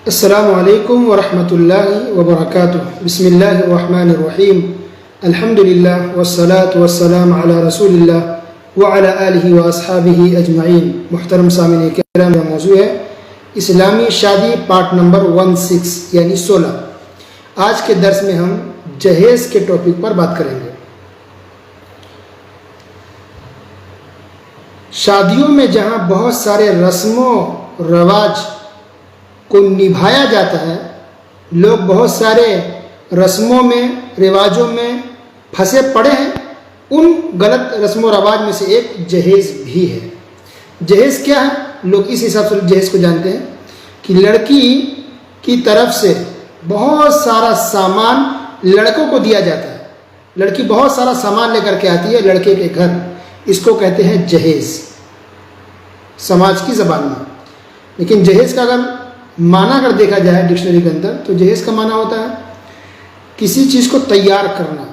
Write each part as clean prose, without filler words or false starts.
السلام علیکم ورحمۃ اللہ وبرکاتہ۔ بسم اللہ الرحمن الرحیم۔ الحمد للہ والصلاة والسلام علی رسول اللہ وعلی آلہ واصحابہ اجمعین۔ محترم سامعین کرام، کا موضوع ہے اسلامی شادی پارٹ نمبر 16 یعنی 16۔ آج کے درس میں ہم جہیز کے ٹاپک پر بات کریں گے۔ شادیوں میں جہاں بہت سارے رسم و رواج کو نبھایا جاتا ہے، لوگ بہت سارے رسموں میں رواجوں میں پھنسے پڑے ہیں۔ ان غلط رسم و رواج میں سے ایک جہیز بھی ہے۔ جہیز کیا ہے؟ لوگ اس حساب سے جہیز کو جانتے ہیں کہ لڑکی کی طرف سے بہت سارا سامان لڑکوں کو دیا جاتا ہے۔ لڑکی بہت سارا سامان لے کر کے آتی ہے لڑکے کے گھر، اس کو کہتے ہیں جہیز سماج کی زبان میں۔ لیکن جہیز کا اگر معنی اگر دیکھا جائے ڈکشنری کے اندر تو جہیز کا معنی ہوتا ہے کسی چیز کو تیار کرنا،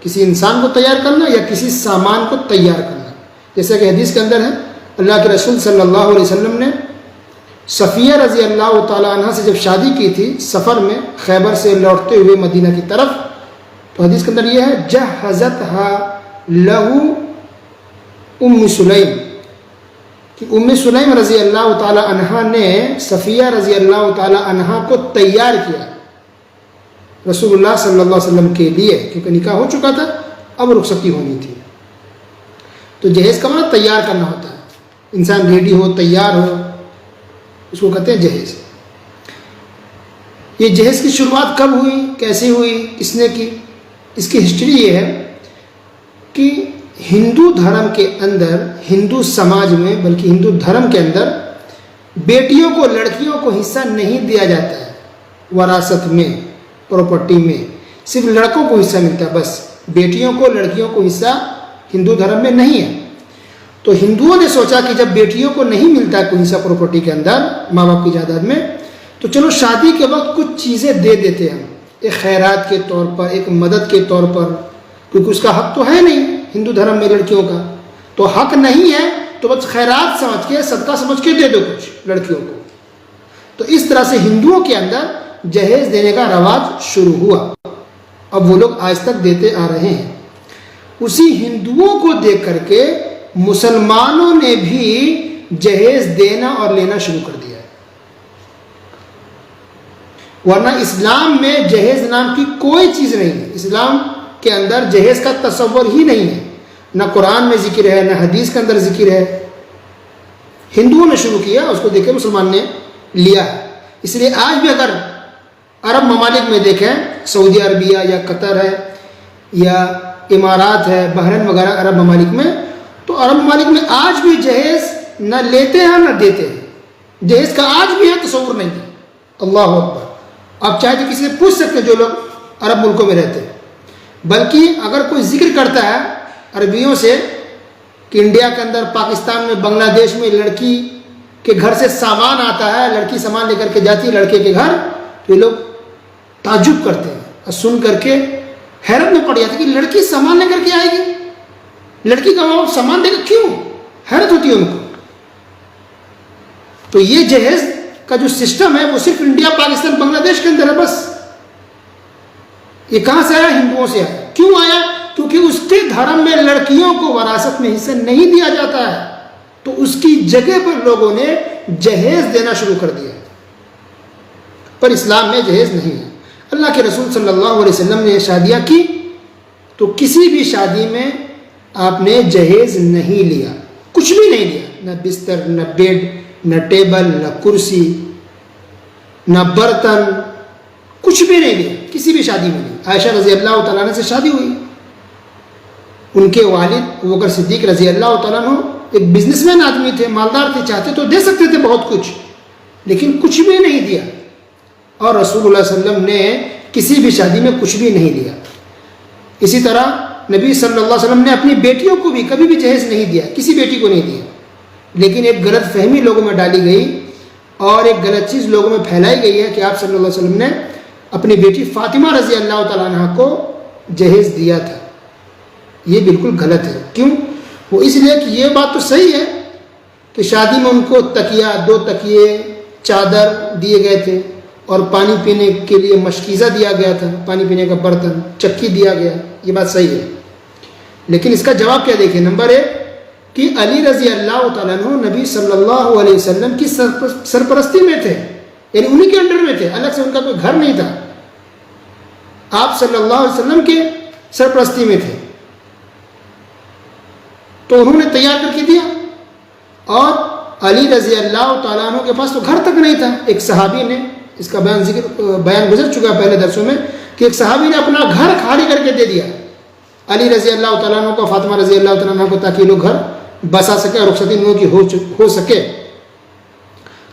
کسی انسان کو تیار کرنا یا کسی سامان کو تیار کرنا۔ جیسا کہ حدیث کے اندر ہے، اللہ کے رسول صلی اللہ علیہ وسلم نے صفیہ رضی اللہ تعالیٰ عنہ سے جب شادی کی تھی سفر میں خیبر سے لوٹتے ہوئے مدینہ کی طرف، تو حدیث کے اندر یہ ہے جہزتھا لہو ام سلیم، کہ ام سلیم رضی اللہ تعالیٰ عنہ نے صفیہ رضی اللہ تعالیٰ عنہ کو تیار کیا رسول اللہ صلی اللہ علیہ وسلم کے لیے، کیونکہ نکاح ہو چکا تھا، اب رخصتی ہونی تھی۔ تو جہیز کا مطلب تیار کرنا ہوتا ہے، انسان ریڈی ہو، تیار ہو، اس کو کہتے ہیں جہیز۔ یہ جہیز کی شروعات کب ہوئی، کیسے ہوئی، کس نے کی؟ اس کی ہسٹری یہ ہے کہ ہندو دھرم کے اندر، ہندو سماج میں، بلکہ ہندو دھرم کے اندر بیٹیوں کو، لڑکیوں کو حصہ نہیں دیا جاتا ہے وراثت میں، پراپرٹی میں۔ صرف لڑکوں کو حصہ ملتا ہے، بس بیٹیوں کو، لڑکیوں کو حصہ ہندو دھرم میں نہیں ہے۔ تو ہندوؤں نے سوچا کہ جب بیٹیوں کو نہیں ملتا ہے کوئی حصہ پراپرٹی کے اندر ماں باپ کی جائیداد میں، تو چلو شادی کے وقت کچھ چیزیں دے دیتے ہیں، ایک خیرات کے طور پر، ایک مدد کے طور پر، کیونکہ اس کا حق تو ہے نہیں ہندو دھرم میں لڑکیوں کا، تو حق نہیں ہے تو بس خیرات سمجھ کے، صدقہ سمجھ کے دے دو کچھ لڑکیوں کو۔ تو اس طرح سے ہندوؤں کے اندر جہیز دینے کا رواج شروع ہوا، اب وہ لوگ آج تک دیتے آ رہے ہیں۔ اسی ہندوؤں کو دیکھ کر کے مسلمانوں نے بھی جہیز دینا اور لینا شروع کر دیا ہے، ورنہ اسلام میں جہیز نام کی کوئی چیز نہیں ہے۔ اسلام کے اندر جہیز کا تصور ہی نہیں ہے، نہ قرآن میں ذکر ہے، نہ حدیث کے اندر ذکر ہے۔ ہندوؤں نے شروع کیا، اس کو دیکھ کے مسلمان نے لیا ہے۔ اس لیے آج بھی اگر عرب ممالک میں دیکھیں، سعودی عربیہ یا قطر ہے یا امارات ہے، بحرین وغیرہ عرب ممالک میں، تو عرب ممالک میں آج بھی جہیز نہ لیتے ہیں نہ دیتے ہیں۔ جہیز کا آج بھی ہے تصور نہیں ہے۔ اللہ اکبر! آپ چاہے تو کسی سے پوچھ سکتے ہیں جو لوگ عرب ملکوں میں رہتے ہیں، بلکہ اگر کوئی ذکر کرتا ہے عربیوں سے کہ انڈیا کے اندر، پاکستان میں، بنگلہ دیش میں لڑکی کے گھر سے سامان آتا ہے، لڑکی سامان لے کر کے جاتی ہے لڑکے کے گھر، تو یہ لوگ تعجب کرتے ہیں اور سن کر کے حیرت میں پڑ جاتے ہیں کہ لڑکی سامان لے کر کے آئے گی، لڑکی کا ماں سامان دے کر کیوں؟ حیرت ہوتی ہے ان کو۔ تو یہ جہیز کا جو سسٹم ہے وہ صرف انڈیا، پاکستان، بنگلہ دیش کے اندر ہے بس۔ یہ کہاں سے آیا؟ ہندوؤں سے آیا۔ کیوں آیا؟ کیونکہ اس کے دھرم میں لڑکیوں کو وراثت میں حصہ نہیں دیا جاتا ہے، تو اس کی جگہ پر لوگوں نے جہیز دینا شروع کر دیا، پر اسلام میں جہیز نہیں ہے۔ اللہ کے رسول صلی اللہ علیہ وسلم نے شادیاں کی تو کسی بھی شادی میں آپ نے جہیز نہیں لیا، کچھ بھی نہیں لیا، نہ بستر، نہ بیڈ، نہ ٹیبل، نہ کرسی، نہ برتن، کچھ بھی نہیں لیا، کسی بھی شادی میں نہیں۔ عائشہ رضی اللہ تعالیٰ عنہ سے شادی ہوئی، ان کے والد ابوبکر صدیق رضی اللہ تعالیٰ عنہ ایک بزنس مین آدمی تھے، مالدار تھے، چاہتے تو دے سکتے تھے بہت کچھ، لیکن کچھ بھی نہیں دیا۔ اور رسول اللہ صلی اللہ علیہ وسلم نے کسی بھی شادی میں کچھ بھی نہیں لیا۔ اسی طرح نبی صلی اللہ علیہ وسلم نے اپنی بیٹیوں کو بھی کبھی بھی جہیز نہیں دیا، کسی بیٹی کو نہیں دیا۔ لیکن ایک غلط فہمی لوگوں میں ڈالی گئی اور ایک غلط چیز لوگوں میں پھیلائی گئی ہے کہ آپ صلی اللہ علیہ وسلم نے اپنی بیٹی فاطمہ رضی اللہ تعالیٰ عنہ کو جہیز دیا تھا۔ یہ بالکل غلط ہے۔ کیوں؟ وہ اس لیے کہ یہ بات تو صحیح ہے کہ شادی میں ان کو تکیہ، 2 تکیے چادر دیے گئے تھے اور پانی پینے کے لیے مشکیزہ دیا گیا تھا، پانی پینے کا برتن، چکی دیا گیا، یہ بات صحیح ہے۔ لیکن اس کا جواب کیا دیکھیں، نمبر 1 کہ علی رضی اللہ تعالیٰ عنہ نبی صلی اللہ علیہ وسلم کی سرپرستی میں تھے، یعنی انہی کے انڈر میں تھے، الگ سے ان کا کوئی گھر نہیں تھا، آپ صلی اللہ علیہ وسلم کے سرپرستی میں تھے، تو انہوں نے تیار کر کے دیا۔ اور علی رضی اللہ تعالیٰ عنہ کے پاس تو گھر تک نہیں تھا، ایک صحابی نے، اس کا بیان گزر چکا پہلے درسوں میں، کہ ایک صحابی نے اپنا گھر خالی کر کے دے دیا علی رضی اللہ تعالیٰ عنہ کو، فاطمہ رضی اللہ تعالیٰ عنہ کو، تاکہ لوگ گھر بسا سکے اور رخصتی ان کی ہو سکے۔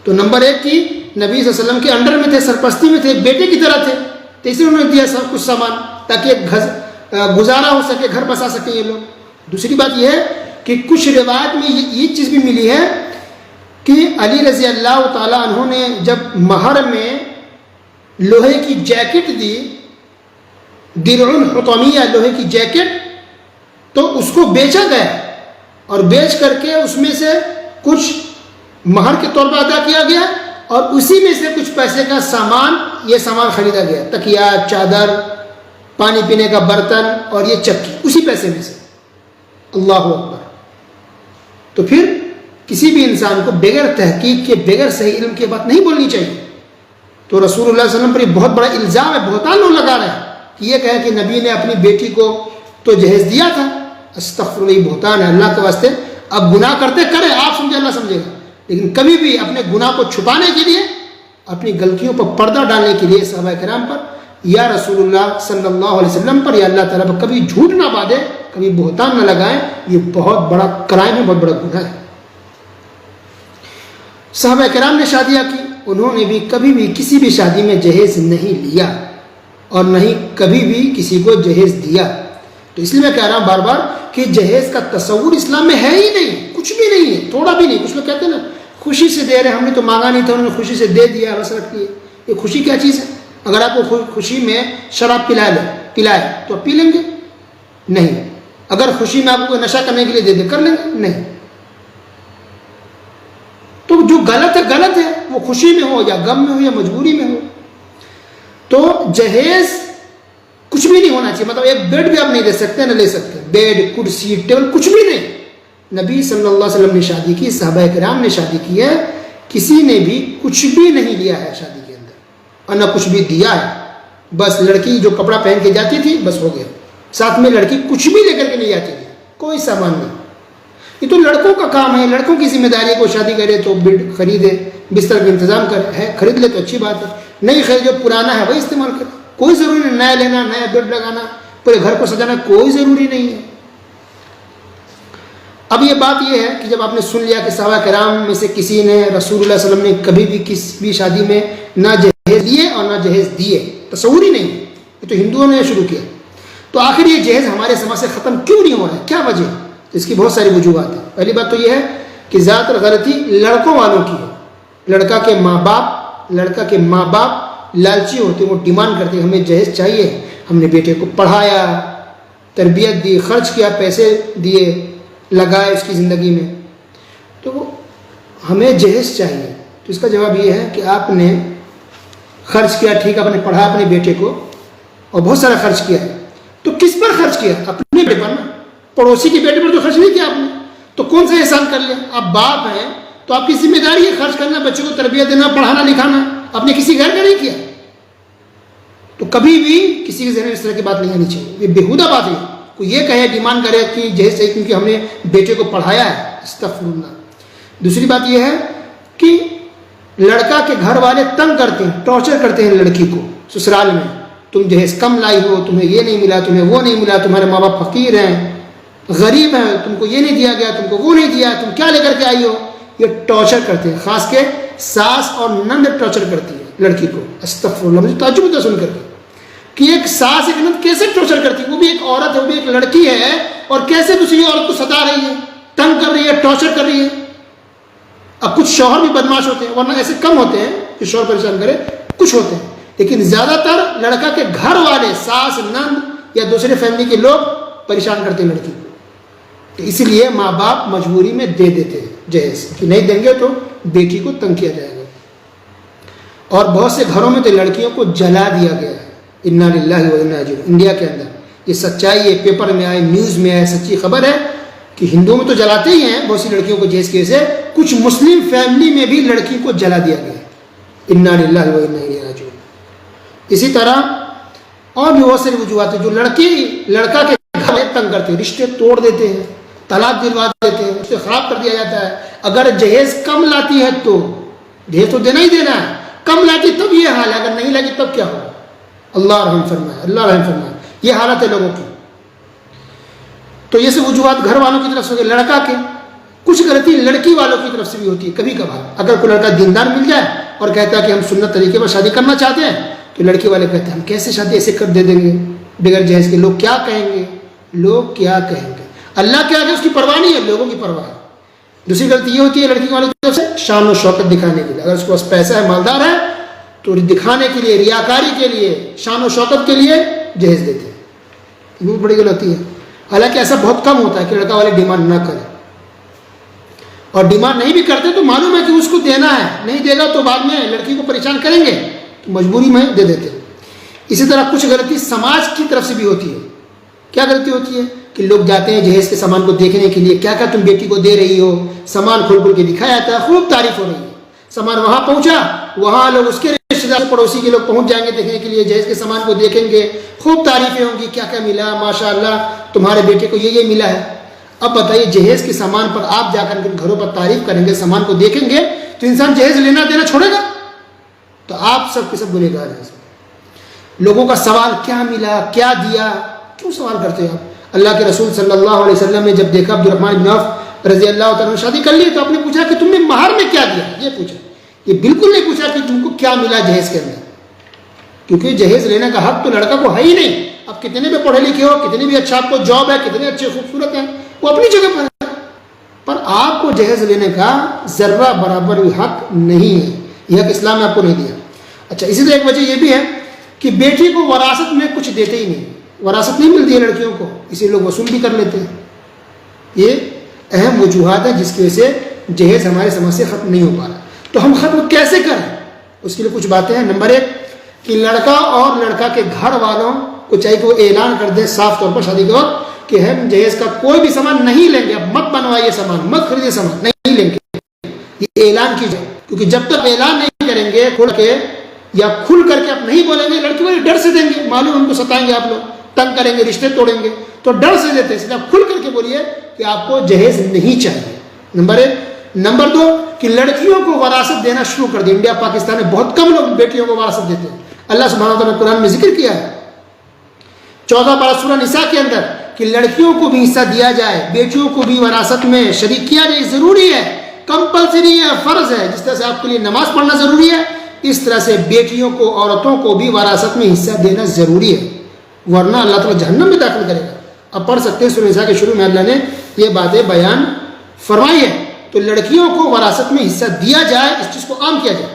تو نمبر 1 کی نبی صلی اللہ علیہ وسلم کے انڈر میں تھے، سرپرستی میں تھے، بیٹے کی طرح تھے، تو اس لیے انہوں نے دیا سب کچھ سامان تاکہ ایک گزارا ہو سکے، گھر بسا سکیں یہ لوگ۔ دوسری بات یہ ہے کہ کچھ روایت میں یہ چیز بھی ملی ہے کہ علی رضی اللہ تعالیٰ عنہ نے جب مہر میں لوہے کی جیکٹ دی، درع حطمیہ، لوہے کی جیکٹ، تو اس کو بیچا گیا اور بیچ کر کے اس میں سے کچھ مہر کے طور پر ادا کیا گیا اور اسی میں سے کچھ پیسے کا سامان، یہ سامان خریدا گیا، تکیہ، چادر، پانی پینے کا برتن اور یہ چکی، اسی پیسے میں سے۔ اللہ اکبر۔ تو پھر کسی بھی انسان کو بغیر تحقیق کے، بغیر صحیح علم کے بات نہیں بولنی چاہیے۔ تو رسول اللہ صلی اللہ علیہ وسلم پر یہ بہت بڑا الزام ہے، بہتان لوگ لگا رہے ہیں کہ یہ کہے کہ نبی نے اپنی بیٹی کو تو جہیز دیا تھا، استغفر اللہ، یہ بہتان ہے۔ اللہ کے واسطے اب گناہ کرتے کرے، آپ سمجھے اللہ سمجھے گا، لیکن کبھی بھی اپنے گناہ کو چھپانے کے لیے، اپنی غلطیوں پر پردہ ڈالنے کے لیے صحابہ کرام پر یا رسول اللہ صلی اللہ علیہ وسلم پر یا اللہ تعالیٰ پر کبھی جھوٹ نہ باندھے، کبھی بہتان نہ لگائیں، یہ بہت بڑا کرائم ہے، بہت بڑا گناہ ہے۔ صحابہ کرام نے شادیاں کی، انہوں نے بھی کبھی بھی کسی بھی شادی میں جہیز نہیں لیا اور نہ ہی کبھی بھی کسی کو جہیز دیا۔ تو اس لیے میں کہہ رہا ہوں بار بار کہ جہیز کا تصور اسلام میں ہے ہی نہیں، کچھ بھی نہیں ہے، تھوڑا بھی نہیں۔ کچھ لوگ کہتے ہیں نا خوشی سے دے رہے، ہم نے تو مانگا نہیں تھا، انہوں نے خوشی سے دے دیا، بس رکھ لیے۔ یہ خوشی کیا چیز ہے؟ اگر آپ کو خوشی میں شراب پلائے تو پی لیں گے؟ نہیں۔ اگر خوشی میں آپ کو نشہ کرنے کے لیے دے دے، کر لیں گے؟ نہیں۔ تو جو غلط ہے وہ خوشی میں ہو یا غم میں ہو یا مجبوری میں ہو۔ تو جہیز کچھ بھی نہیں ہونا چاہیے، مطلب ایک بیڈ بھی آپ نہیں لے سکتے، نہ لے سکتے، بیڈ، کرسی، ٹیبل، کچھ بھی نہیں۔ نبی صلی اللہ علیہ وسلم نے شادی کی، صحابہ کرام نے شادی کی ہے، کسی نے بھی کچھ بھی نہیں لیا ہے شادی کے اندر اور نہ کچھ بھی دیا ہے۔ بس لڑکی جو کپڑا پہن کے جاتی تھی بس ہو گیا، ساتھ میں لڑکی کچھ بھی لے کر کے نہیں جاتی تھی، کوئی سامان نہیں۔ یہ تو لڑکوں کا کام ہے، لڑکوں کی ذمہ داری ہے، کو شادی کرے تو بیڈ خریدے، بستر کا انتظام کرے، خرید لے تو اچھی بات ہے، نہیں خرید جو پرانا ہے وہی استعمال کرے، کوئی ضروری نہیں نیا لینا، نیا بیڈ لگانا، پورے گھر کو سجانا، کوئی ضروری نہیں ہے۔ اب یہ بات یہ ہے کہ جب آپ نے سن لیا کہ صحابہ کرام میں سے کسی نے، رسول اللہ صلی اللہ علیہ وسلم نے کبھی بھی کسی بھی شادی میں نہ جہیز لیے اور نہ جہیز دیے، تصور ہی نہیں، یہ تو ہندوؤں نے شروع کیا، تو آخر یہ جہیز ہمارے سماج سے ختم کیوں نہیں ہو رہا ہے؟ کیا وجہ ہے؟ تو اس کی بہت ساری وجوہات ہیں۔ پہلی بات تو یہ ہے کہ زیادہ تر غلطی لڑکوں والوں کی ہے۔ لڑکا کے ماں باپ لالچی ہوتے ہیں، وہ ڈیمانڈ کرتے ہیں ہمیں جہیز چاہیے، ہم نے بیٹے کو پڑھایا، تربیت دی، خرچ کیا، پیسے دیے، لگائے اس کی زندگی میں، تو ہمیں جہیز چاہیے۔ تو اس کا جواب یہ ہے کہ آپ نے خرچ کیا، ٹھیک، آپ نے پڑھا اپنے بیٹے کو اور بہت سارا خرچ کیا ہے، تو کس پر خرچ کیا؟ اپنے بیٹے پر نا، پڑوسی کے بیٹے پر تو خرچ نہیں کیا آپ نے، تو کون سا احسان کر لیا؟ آپ باپ ہیں تو آپ کی ذمہ داری ہے خرچ کرنا، بچوں کو تربیت دینا، پڑھانا لکھانا، آپ نے کسی گھر کا نہیں کیا۔ تو کبھی بھی کسی کے ذہن میں اس طرح کی بات نہیں آنی چاہیے، یہ بیہودہ بات ہے۔ کوئی یہ کہے، ڈیمانڈ کرے کہ جہیز چاہیے کیونکہ ہم نے بیٹے کو پڑھایا ہے، استغفر اللہ۔ دوسری بات یہ ہے کہ لڑکا کے گھر والے تنگ کرتے ہیں، ٹارچر کرتے ہیں لڑکی کو سسرال میں، تم جہیز کم لائی ہو، تمہیں یہ نہیں ملا، تمہیں وہ نہیں ملا، تمہارے ماں باپ فقیر ہیں، غریب ہیں، تم کو یہ نہیں دیا گیا، تم کو وہ نہیں دیا، تم کیا لے کر کے آئی ہو۔ یہ ٹارچر کرتے ہیں، خاص کے ساس اور نند ٹارچر کرتی ہے لڑکی کو، استغفر اللہ۔ مجھے تعجب ہوتا ہے سن کر کے کہ ایک ساس ایک نند کیسے ٹارچر کرتی ہے، وہ بھی ایک عورت ہے، وہ بھی ایک لڑکی ہے، اور کیسے دوسری عورت کو ستا رہی ہے، تنگ کر رہی ہے، ٹارچر کر رہی ہے۔ اب کچھ شوہر بھی بدماش ہوتے ہیں، ورنہ ایسے کم ہوتے ہیں کہ شوہر پریشان کرے، کچھ ہوتے ہیں، لیکن زیادہ تر لڑکا کے گھر والے، ساس، نند یا دوسرے فیملی کے لوگ پریشان کرتے ہیں لڑکی کو۔ تو اس لیے ماں باپ مجبوری میں دے دیتے ہیں جہیز، کہ نہیں دیں گے تو بیٹی کو تنگ کیا جائے گا۔ اور بہت سے گھروں میں تو لڑکیوں کو جلا دیا گیا ہے. انا للہ و انا الیہ راجعون. انڈیا کے اندر یہ سچائی ہے، پیپر میں آئے، نیوز میں آئے، سچی خبر ہے کہ ہندوؤں میں تو جلاتے ہی ہیں بہت سی لڑکیوں کو جہیز کی وجہ سے، کچھ مسلم فیملی میں بھی لڑکی کو جلا دیا گیا. انا للہ و انا الیہ راجعون. اسی طرح اور بھی بہت ساری وجوہات ہیں جو لڑکا کے گھر میں تنگ کرتے ہیں، رشتے توڑ دیتے ہیں، طلاق دلوا دیتے ہیں، اسے خراب کر دیا جاتا ہے. اگر جہیز کم لاتی ہے تو جہیز تو دینا ہی دینا ہے، کم لاتی تب یہ حال ہے، اگر نہیں لاتی تب کیا ہوگا. اللہ رحم فرمائے، اللہ رحم فرمائے. یہ حالت ہے لوگوں کی. تو یہ سب وجوہات گھر والوں کی طرف سے ہوگی. لڑکا کے کچھ غلطی لڑکی والوں کی طرف سے بھی ہوتی ہے کبھی کبھار. اگر کوئی لڑکا دیندار مل جائے اور کہتا ہے کہ ہم سنت طریقے پر شادی کرنا چاہتے ہیں تو لڑکی والے کہتے ہیں ہم کیسے شادی ایسے کر دے دیں گے بغیر جہیز کے، لوگ کیا کہیں گے، لوگ کیا کہیں گے. اللہ کیا کہ اس کی پرواہ نہیں ہے، لوگوں کی پرواہ ہے. دوسری غلطی یہ ہوتی ہے لڑکی والوں کی طرف سے شان و شوکت دکھانے کے لیے. اگر اس کے پاس پیسہ ہے، مالدار ہے، تو دکھانے کے لیے، ریاکاری کے لیے، شان و شوکت کے لیے جہیز دیتے ہیں. یہ بڑی غلطی ہے. حالانکہ ایسا بہت کم ہوتا ہے کہ لڑکا والے ڈیمانڈ نہ کریں، اور ڈیمانڈ نہیں بھی کرتے تو معلوم ہے کہ اس کو دینا ہے، نہیں دے گا تو بعد میں لڑکی کو پریشان کریں گے تو مجبوری میں دے دیتے ہیں. اسی طرح کچھ غلطی سماج کی طرف سے بھی ہوتی ہے. کیا غلطی ہوتی ہے کہ لوگ جاتے ہیں جہیز کے سامان کو دیکھنے کے لیے، کیا کیا تم بیٹی کو دے رہی ہو، سامان کھول کھول کے دکھایا جاتا ہے، خوب تعریف ہو رہی ہے. سامان وہاں پہنچا، وہاں لوگ اس کے رشتے دار پڑوسی کے لوگ پہنچ جائیں گے دیکھنے کے لیے، جہیز کے سامان کو دیکھیں گے، خوب تعریفیں ہوں گی، کیا کیا ملا، ماشاء اللہ تمہارے بیٹے کو یہ ملا ہے. اب بتائیے جہیز کے سامان پر آپ جا کر گھروں پر تعریف کریں گے، سامان کو دیکھیں گے تو انسان جہیز لینا دینا چھوڑے گا؟ تو آپ سب کے سب گنہگار ہیں. لوگوں کا سوال کیا ملا، کیا دیا، کیوں سوال کرتے ہیں آپ؟ اللہ کے رسول صلی اللہ علیہ وسلم نے جب دیکھا عبد الرحمن بن عوف رضی اللہ تعالیٰ نے شادی کر لی تو آپ نے پوچھا کہ تم نے مہر میں کیا دیا. یہ پوچھا، یہ بالکل نہیں پوچھا کہ تم کو کیا ملا جہیز کے اندر، کیونکہ جہیز لینے کا حق تو لڑکا کو ہے ہی نہیں. اب کتنے بھی پڑھے لکھے ہو، کتنی بھی اچھا آپ کو جاب ہے، کتنے اچھے خوبصورت ہیں، وہ اپنی جگہ پر ہے، پر آپ کو جہیز لینے کا ذرہ برابر بھی حق نہیں ہے. یہ حق اسلام نے آپ کو نہیں دیا. اچھا، اسی طرح ایک وجہ یہ بھی ہے کہ بیٹی کو وراثت میں کچھ دیتے ہی نہیں، وراثت نہیں ملتی ہے لڑکیوں کو، اسی لوگ وصول بھی کر لیتے ہیں. یہ اہم وجوہات ہیں جس کی وجہ سے جہیز ہمارے سماج سے ختم نہیں ہو پا رہا. تو ہم ختم کیسے کریں؟ اس کے لیے کچھ باتیں ہیں. نمبر 1 کہ لڑکا اور لڑکا کے گھر والوں کو چاہیے کہ وہ اعلان کر دیں صاف طور پر شادی کے وقت کہ ہم جہیز کا کوئی بھی سامان نہیں لیں گے، اب مت بنوائیے سامان، مت خریدیے سامان، نہیں لیں گے. یہ اعلان کیجیے، کیونکہ جب تک اعلان نہیں کریں گے کھل کے یا کھل کر کے آپ نہیں بولیں گے، لڑکی والے ڈر سے دیں گے، معلوم ان کو ستائیں گے، آپ لوگ تنگ کریں گے، رشتے توڑیں گے، تو ڈر سے دیتے ہیں. اس لیے آپ کھل کر کے بولیے کہ آپ کو جہیز نہیں چاہیے. نمبر 1. نمبر 2 کہ لڑکیوں کو وراثت دینا شروع کر دیں. انڈیا پاکستان میں بہت کم لوگ بیٹیوں کو وراثت دیتے ہیں. اللہ سبحانہ وتعالیٰ نے قرآن میں ذکر کیا ہے 14 پارہ سورہ نساء کے اندر کہ لڑکیوں کو بھی حصہ دیا جائے، بیٹیوں کو بھی وراثت میں شریک کیا جائے. ضروری ہے، کمپلسری ہے، فرض ہے. جس طرح سے آپ کے لیے نماز پڑھنا ضروری ہے، اس طرح سے بیٹیوں کو، عورتوں کو بھی وراثت میں حصہ دینا ضروری ہے، ورنہ اللہ تعالیٰ جہنم میں داخل کرے گا. اب پڑھ سکتے ہیں سورہ نساء کے شروع میں اللہ نے یہ باتیں بیان فرمائی ہے. تو لڑکیوں کو وراثت میں حصہ دیا جائے، اس چیز کو عام کیا جائے.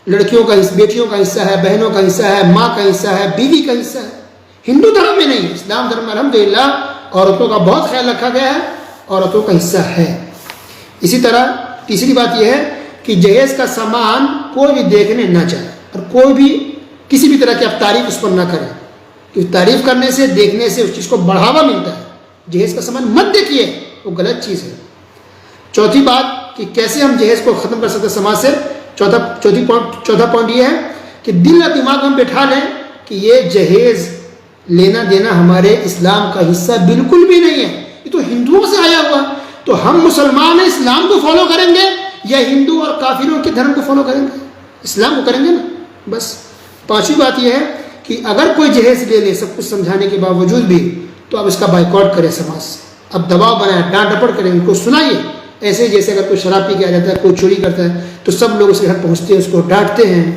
لڑکیوں کا حصہ، بیٹیوں کا حصہ ہے، بہنوں کا حصہ ہے، ماں کا حصہ ہے، بیوی کا حصہ ہے. ہندو دھرم میں نہیں، اسلام دھرم میں الحمدللہ عورتوں کا بہت خیال رکھا گیا ہے، عورتوں کا حصہ ہے. اسی طرح تیسری بات یہ ہے کہ جہیز کا سامان کوئی بھی دیکھنے نہ چاہے، اور کوئی بھی کسی بھی طرح کی آپ تعریف اس پر نہ کریں، کیونکہ تعریف کرنے سے، دیکھنے سے اس چیز کو بڑھاوا ملتا ہے. جہیز کا سامان مت دیکھیے، وہ غلط چیز ہے. چوتھی بات کہ کیسے ہم جہیز کو ختم کر سکتے ہیں سماج سے. چوتھا پوائنٹ یہ ہے کہ دل اور دماغ میں بٹھا لیں کہ یہ جہیز لینا دینا ہمارے اسلام کا حصہ بالکل بھی نہیں ہے، یہ تو ہندوؤں سے آیا ہوا. تو ہم مسلمان اسلام کو فالو کریں گے یا ہندو اور کافروں کے دھرم کو فالو کریں گے؟ اسلام کو کریں گے نا. بس. پانچویں بات یہ ہے کہ اگر کوئی جہیز لے لے سب کچھ سمجھانے کے باوجود بھی تو اب اس کا بائیکاٹ کرے سماج سے. اب دباؤ بنائے، ڈانٹ ڈپٹ کریں، ان کو سنائیے. ایسے جیسے اگر کوئی شراب پی کے آ جاتا ہے، کوئی چوری کرتا ہے تو سب لوگ اس کے گھر پہنچتے ہیں، اس کو ڈانٹتے ہیں،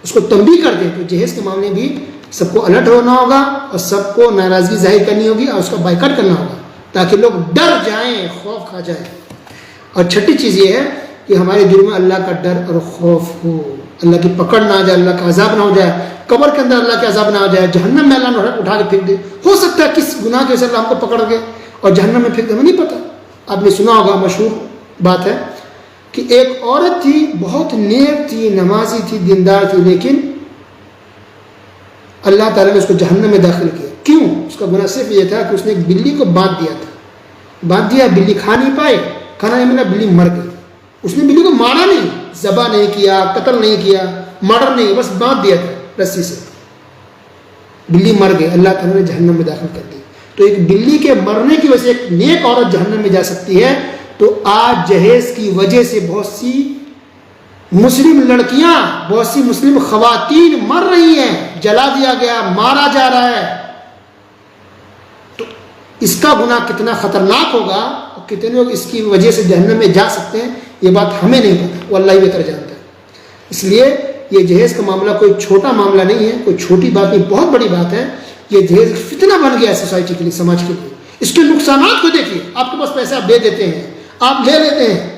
اس کو تنبیہ کرتے ہیں. تو جہیز کے معاملے بھی سب کو الرٹ ہونا ہوگا اور سب کو ناراضگی ظاہر کرنی ہوگی اور اس کا بائیکاٹ کرنا ہوگا تاکہ لوگ ڈر جائیں، خوف کھا جائیں. اور چھٹی چیز یہ ہے کہ ہمارے دل میں اللہ کا ڈر اور خوف ہو، اللہ کی پکڑ نہ آ جائے، اللہ کا عذاب نہ ہو جائے، قبر کے اندر اللہ کے عذاب نہ ہو جائے، جہنم میں اللہ نے اٹھا کے پھینک دے. ہو سکتا ہے کس گناہ کے وجہ سے اللہ ہم کو پکڑ گئے اور جہنم میں پھینک دے، ہمیں نہیں پتہ. آپ نے سنا ہوگا، مشہور بات ہے کہ ایک عورت تھی، بہت نیک تھی، نمازی تھی، دیندار تھی، لیکن اللہ تعالیٰ نے اس کو جہنم میں داخل کیا. کیوں؟ اس کا گناہ صرف یہ تھا کہ اس نے ایک بلی کو باندھ دیا تھا. باندھ دیا، بلی کھا نہیں پائے، کھانا نہیں ملا، بلی مر گئی. اس نے بلی کو مارا نہیں، ذبح نہیں کیا، قتل نہیں کیا، مرڈر نہیں، بس باندھ دیا تھا رسی سے. بلی مر گئی، اللہ تعالیٰ نے جہنم میں داخل کر دی. تو ایک بلی کے مرنے کی وجہ سے ایک نیک عورت جہنم میں جا سکتی ہے. تو آج جہیز کی وجہ سے بہت سی مسلم لڑکیاں، بہت سی مسلم خواتین مر رہی ہیں، جلا دیا گیا، مارا جا رہا ہے. تو اس کا گناہ کتنا خطرناک ہوگا اور کتنے لوگ اس کی وجہ سے جہنم میں جا سکتے ہیں، یہ بات ہمیں نہیں پتہ، وہ اللہ ہی بہتر جانتا ہے. اس لیے یہ جہیز کا معاملہ کوئی چھوٹا معاملہ نہیں ہے، کوئی چھوٹی بات نہیں، بہت بڑی بات ہے. یہ جہیز فتنہ بن گیا ہے سوسائٹی کے لیے، سماج کے لیے. اس کے نقصانات کو دیکھیے. آپ کے پاس پیسے آپ دے دیتے ہیں، آپ لے لیتے ہیں،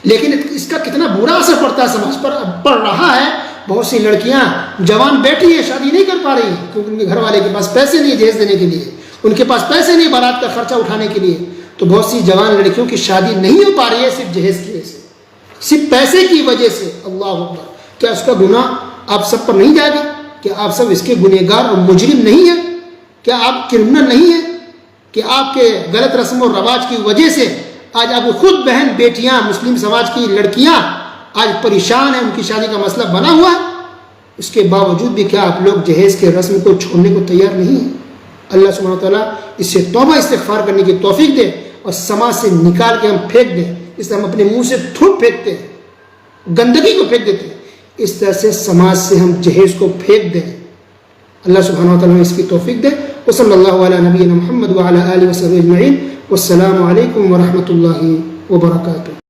لیکن اس کا کتنا برا اثر پڑتا ہے سماج پر. پڑ رہا ہے. بہت سی لڑکیاں جوان بیٹھی ہیں، شادی نہیں کر پا رہی ہیں کیونکہ ان کے گھر والے کے پاس پیسے نہیں جہیز دینے کے لیے، ان کے پاس پیسے نہیں بارات کا خرچہ اٹھانے کے لیے. تو بہت سی جوان لڑکیوں کی شادی نہیں ہو پا رہی ہے صرف جہیز کی وجہ سے، صرف پیسے کی وجہ سے. اللہ اکبر. کیا اس کا گناہ آپ سب پر نہیں جائے گا؟ کیا آپ سب اس کے گنہگار اور مجرم نہیں ہیں؟ کیا آپ کرمنل نہیں ہیں کہ آپ کے غلط رسم و رواج کی وجہ سے آج آپ خود بہن بیٹیاں، مسلم سماج کی لڑکیاں آج پریشان ہیں، ان کی شادی کا مسئلہ بنا ہوا ہے؟ اس کے باوجود بھی کیا آپ لوگ جہیز کے رسم کو چھوڑنے کو تیار نہیں ہیں؟ اللہ سبحانہ و تعالیٰ اس سے توبہ استغفار کرنے کی توفیق دے اور سماج سے نکال کے ہم پھینک دیں. اس طرح ہم اپنے منہ سے تھوک پھینکتے ہیں، گندگی کو پھینک دیتے ہیں، اس طرح سے سماج سے ہم جہیز کو پھینک دیں. اللہ سبحانہ و تعالیٰ اس کی توفیق دے. وصلی اللہ علی نبینا محمد وعلی آلہ وصحبہ اجمعین. والسلام علیکم ورحمۃ اللہ وبرکاتہ.